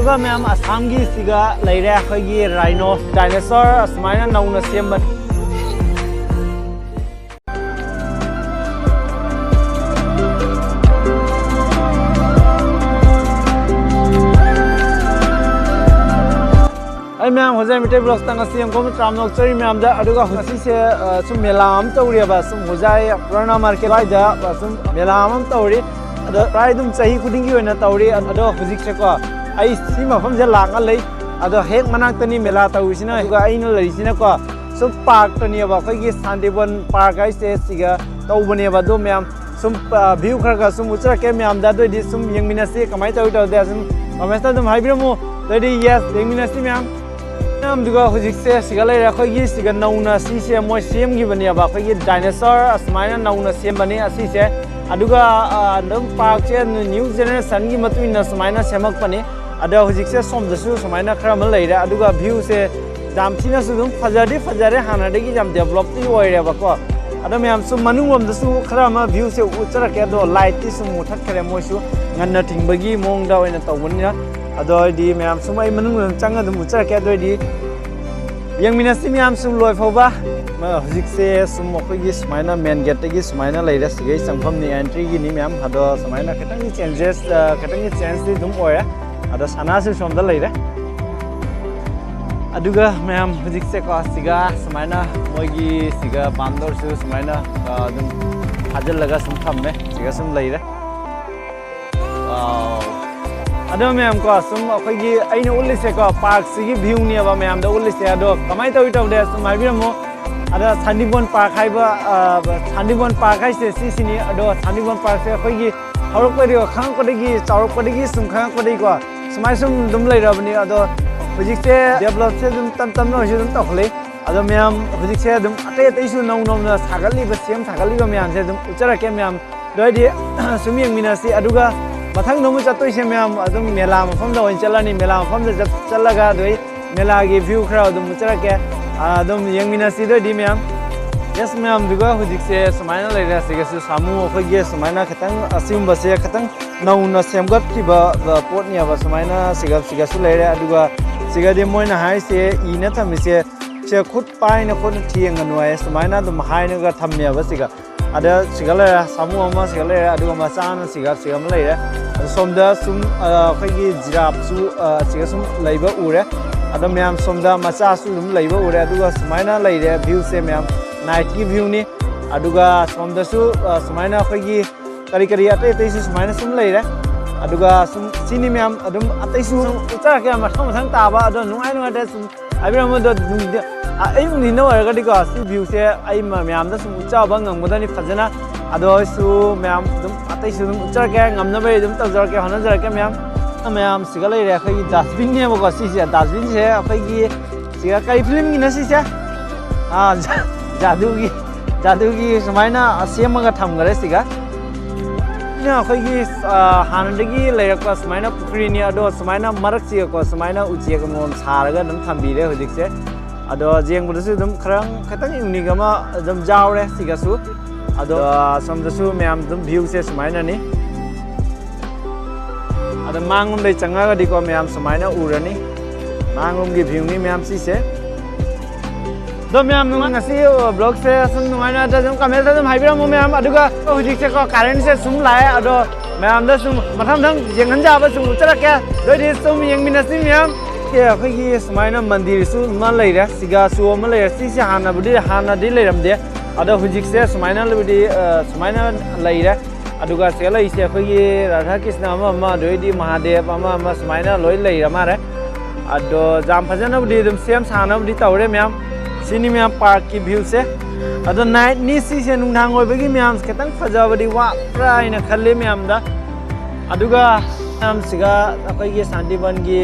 aduga ma'am Assam की सिगा लेरे अखोगी rhino dinosaur असमाइना नौना सेम मैम हजाय मिटे ब्लॉग्स तंग सिम को ट्राम नोक चरी मैम दा अदुगा हसी से सुम मेलाम तौरी बा सुम हजाय पुराना मार्केट वाइ दा सुम मेलाम तौरी अदो प्राय दुम सही खुदिंगी होना तौरी अदो हुजिक से को आई सी मफम से लांगा लै अदो हेक मनाक तनी मेला तौसिना अदुगा आइना लरिसिना को सुम पार्क तनी बा खैगी शांतिवन पार्क आई से सिगा तौबने बा दो मैम सुम व्यू खरगा सुम उचरा के मैम दा दोदि सुम यंगमिनासी कमाय तौरी तौदे सुम कमेस्ता दुम हाइब्रमो दोदि यस यंगमिनासी मैम मैम दुगा हुजिक से सिगा लेरे अखोगी सिगा नौना सी से मोय सेम गी बने बा अखोगी डायनासोर असमाइना नौना सेम बने असि से अदुगा नम पार्क से न्यू जनरेशन की मतुइना समाइना सेमक पने अदा हुजिक से सोमदसु समाइना खरा मन लेरे अदुगा व्यू से जामथिना सुदुम फजारे हानादगी जाम डेवलप ति ओइरे बको अदा मैम सु मनुंगमदसु खरा मा व्यू से उचरा के दो लाइट ति सु मुथत खरे मोयसु ngana thingबगी मोंग दा ओइना तौबनिया अदोदी मैम सुमाई मनुंग चंगा दुम उचरा के दोदी यंगमिनासी मैम सुम लोय फोबा हुजिक से सुम अखोगी समाइना मेन गेट तगी समाइना लेरे सिगै संगफम नि एंट्री गी नि मैम हदो समाइना खतंगी चेंजेस खतंगी चेंज दि दुम ओया अदो साना से सोमदा लेरे अदुगा मैम हुजिक से को सिगा समाइना मोगी सिगा बांदर से समाइना दुम हाजल लगा सुम थम में सिगा सुम लेरे अदो मैम को सुम अखोगी आइना उल्लिसे को पार्क सिगी व्यू नि बा मैम द उल्लिसे अदो कमाय तौइ तौदे सुम हाइबिरमो अदो सान्दिबन पार्क हाइबा सान्दिबन पार्क हाइसे सिसिनि अदो सान्दिबन पार्क से अखोगी हरकपदि खांगपदि चावरपदि सुम खांगपदि को समाय सुम दुम लेरबनि अदो हुजिक से डेवलप से दुम तम तम नो जुम तखले अदो मैम हुजिक से दुम अते अतेसु नौ नौ न सागलि ब सेम सागलि ब मैम से दुम उचरा के मैम दोदि सुम यंगमिनासी अदुगा मथंग नोमु चतोइ से मैम अदुम मेला मफम दा ओइन चलानी मेला मफम दा चलगा दोइ मेला गे व्यू खरा अदुम उचरा के अदुम यंगमिनासी दोदि मैम यस मैम दुगा हुजिक से समाइना लेरे सिगे सु सामु अखोगे समाइना खतंग असिम बसे खतंग नौना सेमगत कि ब पोटनिया ब समाइना सिगा सु लेरे अदुगा सिगा दे मोइना हाइ से इना थमिसे से खुद पाइना खुद थियंग नोय समाइना दुम हाइना गा थमने ब सिगा अदा सिगले सामु अमा सिगले अदुगा मचान सिगा सिगम लेरे सोमदा सुम अखोगी जिराफ सु सिगा सुम लैबा उरे अदा मैम सोमदा मचा सु दुम लैबा उरे अदुगा समाइना लेरे व्यू से मैम नाइट की व्यू नि अदुगा सोमदा सु समाइना अखोगी करी करी अते अते सु समाइना सुम लेरे अदुगा सुम सिनि मैम अदुम अते सु उचरा के मथं मथं ताबा अदो नुआइ नुआइ दे सुम आइब्राम द आई उनिनो अरगदि को सु व्यू से आई मैम द सुम उचाबा ngमगदनि फजना अदो सु मैम दुम अते सु दुम उचरा के ngमनबे दुम तजर के हनजर के मैम सिगा लेरे अखोगी डस्टबिन ने बको सिसे डस्टबिन से अखोगी सिगा कई फिल्म की नसिसे जादुगी समाइना सेमगा थमगरे सिगा ना अखोगी हानदगी लेरक समाइना पुखरी नि अदो समाइना मरक सिगा को समाइना उचेक मोन सारगा दम थमबिरे हुजिक से अदो जेंगबुदसु दम खरंग खतंग यूनिगमा दम जावरे सिगासु अदो समदसु मैम दम व्यू से समाइना नि अदो मांगुम दे चंगागा दिको मैम समाइना उरनी मांगुम की व्यू नि मैम सिसे दो मैम ngasi ब्लॉग से सुम नुमाइना दम कमेंट दम हाइबिरमो मैम अदुगा हुजिक से को करेंट से सुम लाए अदो मैम द सुम मथम दम जेंगन जाबा सुम उचरा के दोदि सुम यंगमिनासी मैम के अखोगी समाइना मंदिर सु मा लेरे सिगा सु मा लेरे सिसे हाना दि लेरमदे अदो हुजिक से समाइना लबदि समाइना लेरे अदुगा से लैसे अखोगी राधा कृष्ण अमा दोदि महादेव अमा समाइना लोय लेरा मारे अदो जाम फजनबदि दम सेम सानबदि तौरे मैम सिनी मैम पार्क की व्यू से अदो नाइट नि सिसे नुंथांग ओइबगी मैम खतंग फजाबदि वा प्रायना खल्ले मैम दा अदुगा मैम सिगा अखोगी शांतिवन की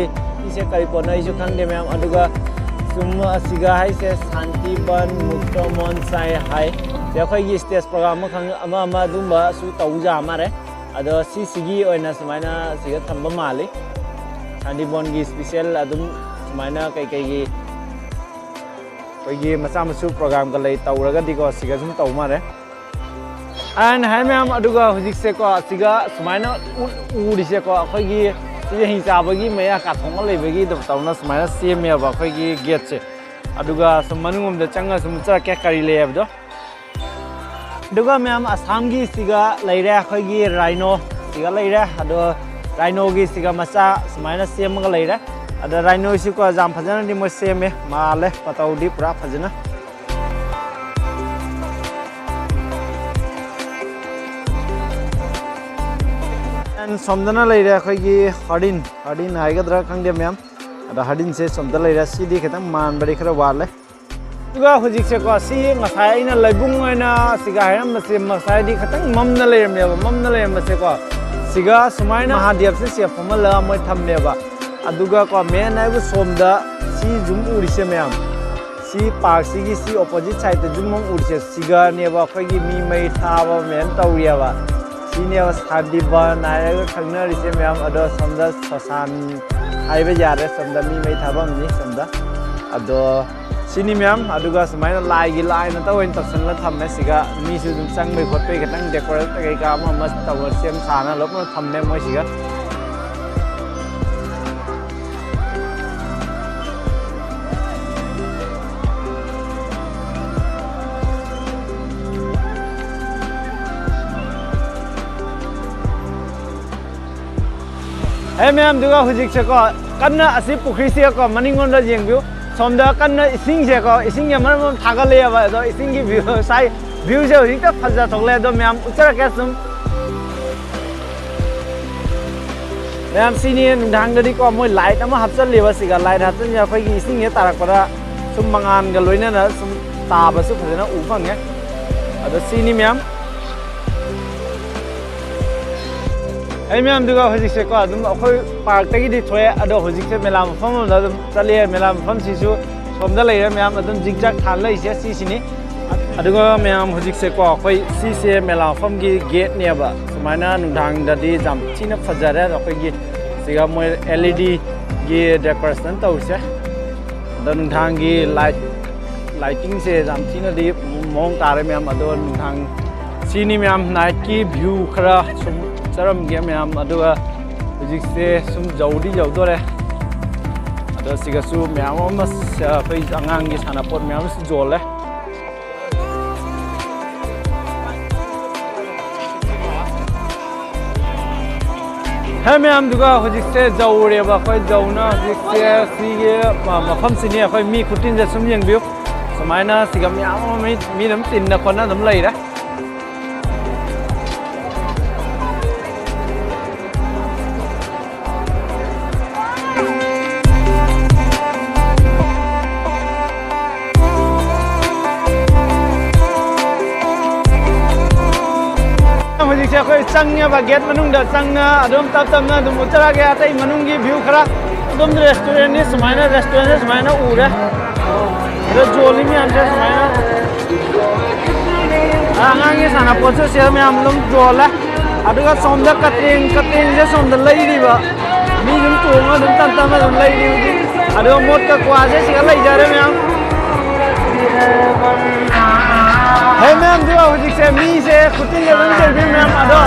इसे करिपोना इसे खंगदे मैम अदुगा सुम सिगा हाइ से शांतिवन मुक्त मोनसाइ हाइ से अखोगी स्टेज प्रोग्राम खंग अमा दुंबा सु तौजा मारे अदो सिगी ओइना समाइना सिगा थंबा माले शांतिवन की स्पेशल अदुम समाइना कई कोई मचा मचू प्रोग्राम का लई तौरगदि को सिगा सुम तौ मारे एंड हाय मैम अदुगा हुजिक से को सिगा समाइना उरिसे को अखोगी ꯁꯤ ꯍꯤꯡ ꯆꯥꯕꯒꯤ ꯃꯌꯥ ꯀꯥꯊꯣꯡꯉ ꯂꯩꯕꯒꯤ ꯇꯧꯅ ꯁꯨꯃꯥꯏꯅ ꯁꯦꯝꯃꯦꯕ ꯑꯩꯈꯣꯏꯒꯤ ꯒꯦꯠꯁꯦ ꯑꯗꯨꯒ ꯁꯨꯝ ꯃꯅꯨꯡꯂꯣꯝꯗ ꯆꯪꯉ ꯁꯨꯝ ꯆꯠꯀꯦ ꯀꯔꯤ ꯂꯩ ꯍꯥꯏꯕꯗꯣ ꯑꯗꯨꯒ ꯃꯌꯥꯝ ꯑꯁꯥꯝꯒꯤ ꯁꯤꯒ ꯂꯩꯔꯦ ꯑꯩꯈꯣꯏꯒꯤ ꯔꯥꯏꯅꯣ ꯁꯤꯒ ꯂꯩꯔꯦ ꯑꯗꯣ ꯔꯥꯏꯅꯣꯒꯤ ꯁꯤꯒ ꯃꯆꯥ ꯁꯨꯃꯥꯏꯅ ꯁꯦꯝꯃꯒ ꯂꯩꯔꯦ ꯑꯗ ꯔꯥꯏꯅꯣꯁꯤꯀꯣ ꯌꯥꯝ ꯐꯖꯅꯗꯤ ꯃꯣꯏ ꯁꯦꯝꯃꯦ ꯃꯥꯜꯂꯦ ꯃꯇꯧꯗꯤ ꯄꯨꯔꯥ ꯐꯖꯅ ꯁꯣꯝꯗꯅ ꯂꯩꯔꯦ ꯑꯩꯈꯣꯏꯒꯤ ꯍꯥꯔꯗꯤꯟ ꯍꯥꯏꯒꯗ꯭ꯔꯥ ꯈꯪꯗꯦ ꯃꯌꯥꯝ ꯑꯗ ꯍꯥꯔꯗꯤꯟꯁꯦ ꯁꯣꯝꯗ ꯂꯩꯔꯦ ꯁꯤꯗꯤ ꯈꯤꯇꯪ ꯃꯥꯟꯕꯗꯤ ꯈꯔ ꯋꯥꯠꯂꯦ ꯑꯗꯨꯒ ꯍꯧꯖꯤꯛꯁꯦꯀꯣ ꯁꯤ ꯉꯁꯥꯏ ꯑꯩꯅ ꯂꯩꯕꯨꯡ ꯑꯣꯏꯅ ꯁꯤꯒ ꯍꯥꯏꯔꯝꯕꯁꯦ ꯉꯁꯥꯏꯗꯤ ꯈꯤꯇꯪ ꯃꯝꯅ ꯂꯩꯔꯝꯃꯦꯕ ꯃꯝꯅ ꯂꯩꯔꯝꯕꯁꯦꯀꯣ ꯁꯤꯒ ꯁꯨꯃꯥꯏꯅ ꯃꯍꯥꯗꯦꯕꯁꯦ ꯁꯤꯒ ꯐꯝꯍꯜꯂꯒ ꯃꯣꯏ ꯊꯝꯃꯦꯕ ꯑꯗꯨꯒ ꯀꯣ ꯃꯦꯟ ꯍꯥꯏꯕ ꯁꯣꯝꯗ ꯁꯤ ꯖꯨꯝ ꯎꯔꯤꯁꯦ ꯃꯌꯥꯝ ꯁꯤ ꯄꯥꯔꯛꯁꯤꯒꯤ ꯁꯤ ꯑꯣꯄꯣꯖꯤꯠ ꯁꯥꯏꯗꯇ ꯖꯨꯝ ꯑꯃ ꯎꯔꯤꯁꯦ ꯁꯤꯒꯅꯦꯕ ꯑꯩꯈꯣꯏꯒꯤ ꯃꯤ ꯃꯩ ꯊꯥꯕ ꯃꯌꯥꯝ ꯇꯧꯔꯤꯑꯕ ꯁꯤꯅꯦꯕ ꯁꯥꯟꯇꯤꯕꯟ ꯍꯥꯏꯔꯒ ꯈꯪꯅꯔꯤꯁꯦ ꯃꯌꯥꯝ ꯑꯗꯣ ꯁꯣꯝꯗ ꯁꯣꯁꯥꯟ ꯍꯥꯏꯕ ꯌꯥꯔꯦ ꯁꯣꯝꯗ ꯃꯤ ꯃꯩ ꯊꯥꯐꯝꯅꯤ ꯁꯣꯝꯗ ꯑꯗꯣ ꯁꯤꯅꯤ ꯃꯌꯥꯝ ꯑꯗꯨꯒ ꯁꯨꯃꯥꯏꯅ ꯂꯥꯏꯒꯤ ꯂꯥꯏꯅ ꯑꯣꯏꯅ ꯇꯧꯁꯜꯂ ꯊꯝꯃꯦ ꯁꯤꯒ ꯃꯤꯁꯨ ꯑꯗꯨꯝ ꯆꯪꯕꯩ ꯈꯣꯠꯄꯩ ꯈꯤꯇꯪ ꯗꯦꯀꯣꯔꯦꯠ ꯀꯩꯀꯥ ꯑꯃ ꯇꯧꯔ ꯁꯦꯝ ꯁꯥꯅ ꯂꯣꯏꯅ ꯊꯝꯃꯦ ꯃꯣꯏꯁꯤꯒ Hey ma'am, duga hujik se ko kanna asi pukri se ko maningonda jengbiu somda kanna ising se ko ising ya maram thagale ya ba do ising gi view sai view se hujik ta phaja thogle do ma'am uchara ka sum ma'am sini nudang gadi ko moi light ama hapchal leba siga light hapchal ya khoi gi ising ye tarak pada sum mangan ga loina na sum ta ba su phajana u phang ye ado sini ma'am Hey ma'am, duga hojik se ko adum akhoi park tagi di thoye ado hojik se mela mafam da adum chale mela mafam sisu somda leire ma'am adum zigzag than lai se si sini aduga ma'am hojik se ko akhoi si se mela mafam gi gate ne ba sumaina nudang da di jam china phajare akhoi gi siga moi LED gi decoration tawse da nudang gi lighting se jam china di mong tare ma'am ado nudang sini ma'am night ki view khara sum Saram game ma'am aduga hujik se sum jaudi jaudore ado siga su ma'am mas pai angang gi sana pot ma'am su jole Hey ma'am duga hujik se jaure ba khoi jauna hujik se sige mafam sini khoi mi khutin je sum yeng biu samaina siga ma'am mi dam tin na khona dam lai da hujik se changnya ba gate manung da changna adum tap na dum utara ge atai manung gi view khara dum restaurant ni samaina restaurant samaina ure ro joli mi anje samaina angang ge sana pocho se me amlum jola aduga somda kating je somda lai ri ba mi dum tonga dum tam dum lai ri aduga mot ka kwa je siga lai jare me am Hey ma'am, duga hujik se mi se khutin le bang je ma'am ado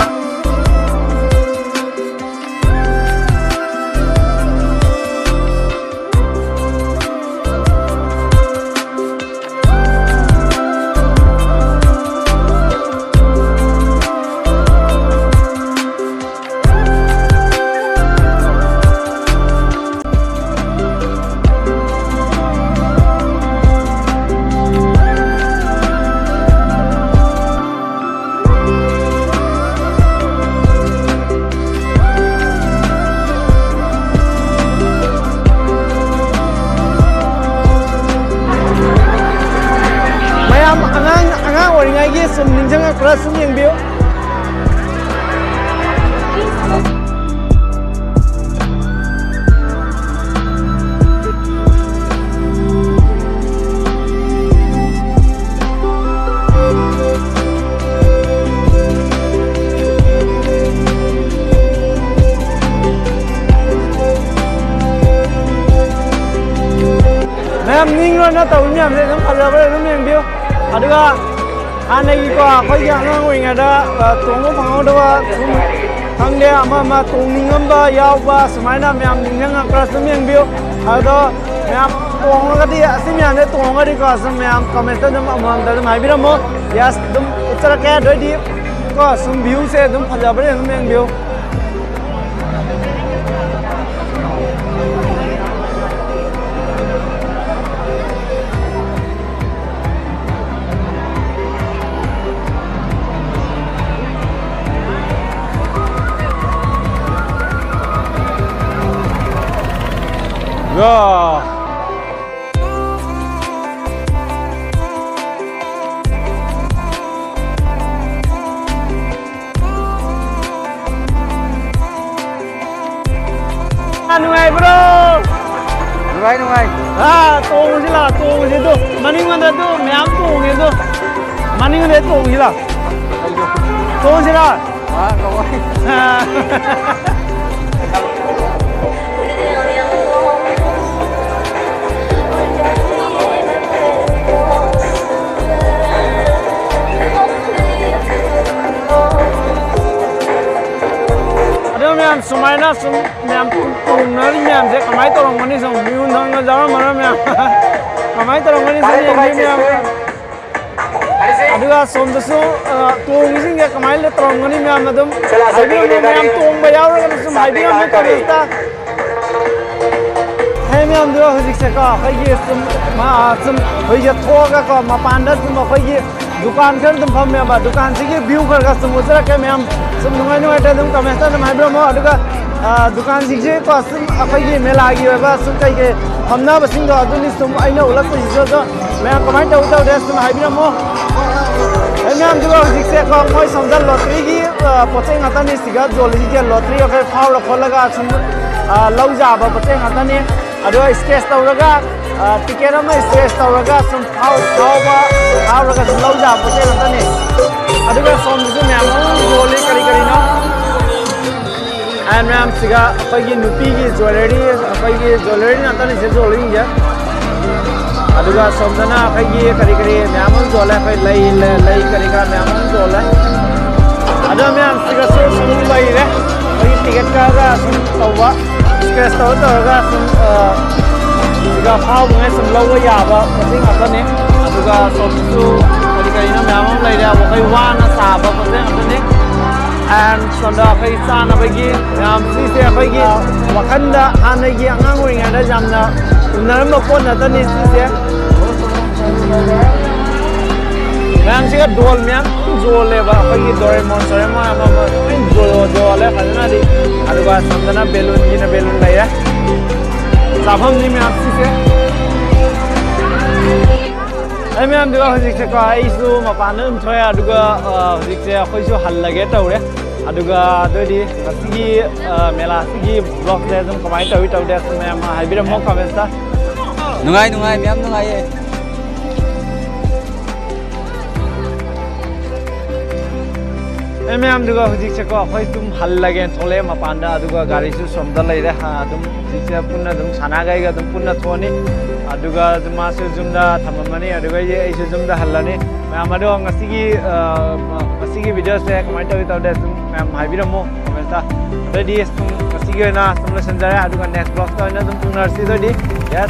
sum ninjang akra sum yang biu Ma'am ning na tau nyam se sum phara ba sum yang biu aduga Anai ko khoi yang ngang wing ada tunggu phang do ba khangde ama tongningamba yawba sumaina myam ningnga krasum yengbiu ado myam tongagadi asimya ne tongagadi ko asam myam comment dum amam dum haibiramo yas dum uttarake doi ko sum view se dum phajabare dum yengbiu Yeah. Nungai bro. Nungai. Tong sila, tong situ. Maning mana tu, meam tong itu. Maning mana tong sila. Tong sila. Meam sumaina sum meam tunari meam se kamai torong mani sum biun thang na jara mara meam kamai torong mani se ni meam aduga som dasu tong ising ke kamai le torong mani meam adum aduga meam tong ba yaw ra sum hai bi me kamesta hai meam do hojik se ka khai ye sum hoi ye thoga ka ma panda sum khai ye dukan kan dum pham me ba dukan se ke view kar ka sum usra ke meam sum nungai ta dum kamesta dum hai bro aduga दुकान सिक्से को असम अखैगे मेला आगी होबा सम कैगे हमना busing दो अदुनि सम आइना उलक सिसो दो मैं कमाइ त उता देस सम हाइबिना मो एनाम दुगा सिक्से को moi समझल लॉटरी की पचे ngata नि सिगा जोलि के लॉटरी अफे फाव र खोलगा सम लौजा बा पचे ngata नि अदो स्केच तौरगा टिकेट म स्केच तौरगा सम फाव फाव रगा लौजा पचे ngata नि अदुगा सम दुसु म्याम जोलि करी करी न and मैम सिगा अपनी नुपी की ज्वेलरी नाता नहीं से जोलिंग जा अदुगा सोमदना अपनी करी मैम जोले अपनी लई करी का मैम जोले अदो मैम सिगा सो सुन लई रे अपनी टिकट का सुन तवा स्केच तवा का सुन सिगा फाव में सुन लवा याबा पसिंग नाता ने अदुगा सोमसु करी ना मैम लई रे वो कई वाना साबा पसिंग नाता ने and sonda kai sana bagi yam si se bagi wakanda hanagi angang ring ada jamna unar mo kon na tani si se ram si ka dol myam jole ba bagi doraemon sorema ama jole khana di adu ba samdana balloon lai ra sabham ni myam si se ai myam duga hojik se ka isu mapanum thoya duga hojik se khoi su hal lage tawre aduga dodi asigi mela asigi vlog le jam kamai tawi de myam haibira mo comments ta nungai myam nungai ai myam duga hojik se ko khoi tum hal lage thole mapanda aduga gari su somda lai re ha dum jise punna dum sana gai ga dum punna thoni aduga masu jumda thamamani aduga ye isu jumda hallani myam ado ngasigi video se comment tawi tawde ma'am हाइबिरा मो कमेंटा ready सम कसिगे ना some lesson जाय अदुगा next blog ता ना तुम नर्सी ready yes